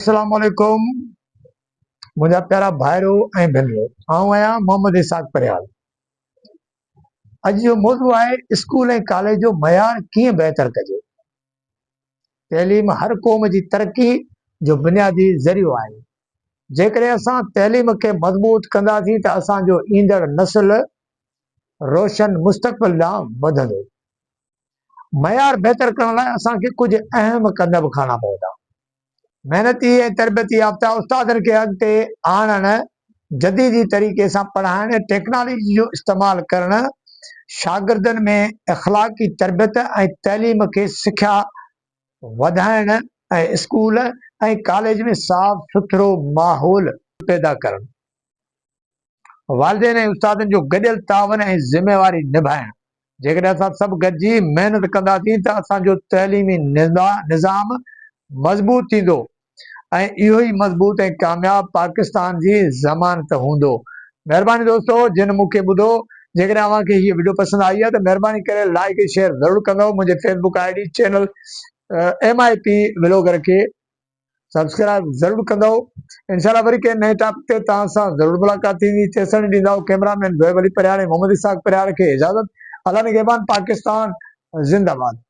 अस्सलाम वालेकुम मुंहिंजा प्यारा भाइरो ऐं भेनरो, आउं आहियां मोहम्मद इसाक परियाल। अॼु जो मौज़ू आहे स्कूल ऐं कॉलेज जो मयार कीअं बहितर कजे। तइलीम हर क़ौम जी तरक़ी जो बुनियादी ज़रियो आहे। जेकॾहिं असां तइलीम खे मज़बूत कंदासीं त असांजो ईंदड़ नस्ल रोशन मुस्तक़बिल ॾांहुं वधंदो। मयार बहितर करण लाइ असांखे कुझु अहम क़दम खणणा पवंदा। मेहनती ऐं तरबियती याफ़्ता उस्तादनि खे अॻिते आणणु, जदीदी तरीक़े सां पढ़ाइणु, टेक्नोलॉजी जो इस्तेमालु करणु, शागिर्दनि में अख़लाक़ी तरबियत ऐं तइलीम खे सिख्या वधाइणु ऐं स्कूल ऐं कॉलेज में साफ़ सुथरो माहौल पैदा करणु। वालिदैन ऐं उस्तादनि जो गॾियल तावन ऐं ज़िमेवारी निभाइणु। जेकॾहिं असां सभु गॾिजी महिनत कंदासीं त असांजो तइलीमी निज़ाम मज़बूत थींदो ऐं इहो ई मज़बूत ऐं कामयाब पाकिस्तान जी ज़मानत हूंदो। महिरबानी दोस्तो, जिन मूंखे ॿुधो, जेकॾहिं अव्हांखे हीअ वीडियो पसंदि आई आहे त महिरबानी करे लाइक ऐं शेयर ज़रूरु कंदो। मुंहिंजे Facebook ID channel MIP vlogger खे सब्सक्राइब ज़रूरु कंदो। इंशाल्लाह वरी कंहिं नए टॉपिक ते तव्हां सां ज़रूरु मुलाक़ात थींदी। तेसिताईं ॾींदा कैमरामैन जोएब अली परियार ऐं मोहम्मद इसाक परियार खे इजाज़त। अल्लाह निगहबान। पाकिस्तान ज़िंदाबाद।